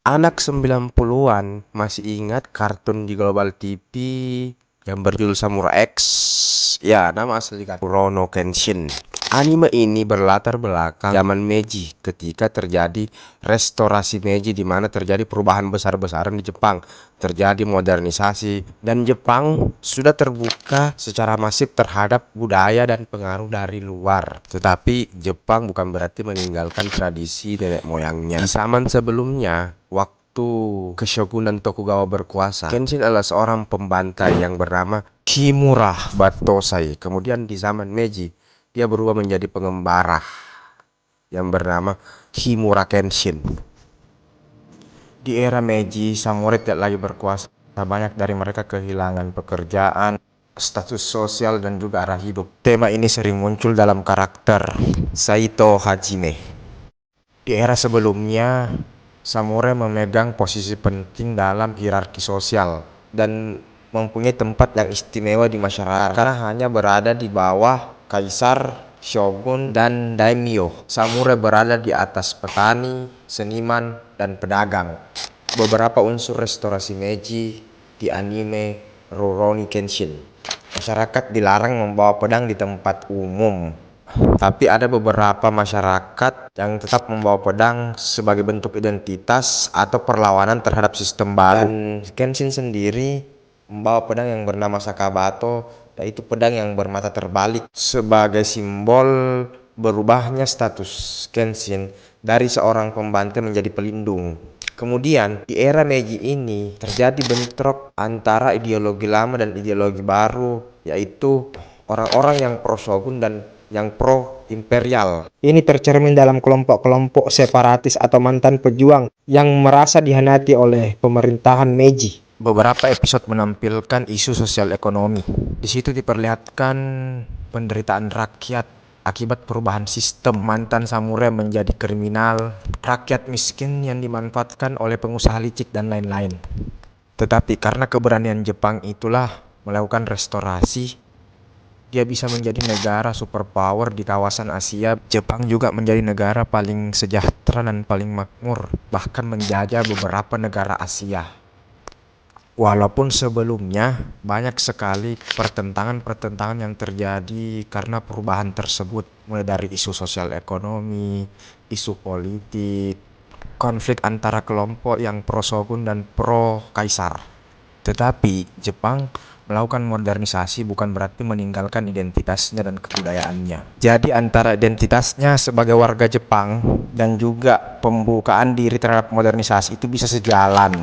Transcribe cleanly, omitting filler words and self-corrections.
Anak 90-an masih ingat kartun di Global TV yang berjudul Samurai X? Ya, nama asli kan Rurouni Kenshin. Anime ini berlatar belakang zaman Meiji ketika terjadi restorasi Meiji, di mana terjadi perubahan besar-besaran di Jepang, terjadi modernisasi, dan Jepang sudah terbuka secara masif terhadap budaya dan pengaruh dari luar. Tetapi Jepang bukan berarti meninggalkan tradisi nenek moyangnya. Di zaman sebelumnya, waktu Keshogunan Tokugawa berkuasa, Kenshin adalah seorang pembantai yang bernama Kimura Batosai. Kemudian di zaman Meiji, dia berubah menjadi pengembara yang bernama Kimura Kenshin. Di era Meiji, samurai tidak lagi berkuasa. Banyak dari mereka kehilangan pekerjaan, status sosial, dan juga arah hidup. Tema ini sering muncul dalam karakter Saito Hajime. Di era sebelumnya, samurai memegang posisi penting dalam hierarki sosial dan mempunyai tempat yang istimewa di masyarakat karena hanya berada di bawah kaisar, shogun, dan daimyo. Samurai berada di atas petani, seniman, dan pedagang. Beberapa unsur restorasi Meiji di anime Rurouni Kenshin. Masyarakat dilarang membawa pedang di tempat umum. Tapi ada beberapa masyarakat yang tetap membawa pedang sebagai bentuk identitas atau perlawanan terhadap sistem baru. Dan Kenshin sendiri membawa pedang yang bernama Sakabato, yaitu pedang yang bermata terbalik, sebagai simbol berubahnya status Kenshin dari seorang pembantai menjadi pelindung. Kemudian di era Meiji ini terjadi bentrok antara ideologi lama dan ideologi baru, yaitu orang-orang yang pro shogun dan yang pro imperial. Ini tercermin dalam kelompok-kelompok separatis atau mantan pejuang yang merasa dihianati oleh pemerintahan Meiji. Beberapa episode menampilkan isu sosial ekonomi. Di situ diperlihatkan penderitaan rakyat akibat perubahan sistem. Mantan samurai menjadi kriminal, rakyat miskin yang dimanfaatkan oleh pengusaha licik, dan lain-lain. Tetapi karena keberanian Jepang itulah melakukan restorasi, dia bisa menjadi negara superpower di kawasan Asia. Jepang juga menjadi negara paling sejahtera dan paling makmur, bahkan menjajah beberapa negara Asia. Walaupun sebelumnya banyak sekali pertentangan-pertentangan yang terjadi karena perubahan tersebut, mulai dari isu sosial ekonomi, isu politik, konflik antara kelompok yang pro shogun dan pro kaisar. Tetapi Jepang melakukan modernisasi bukan berarti meninggalkan identitasnya dan kebudayaannya. Jadi antara identitasnya sebagai warga Jepang dan juga pembukaan diri terhadap modernisasi itu bisa sejalan.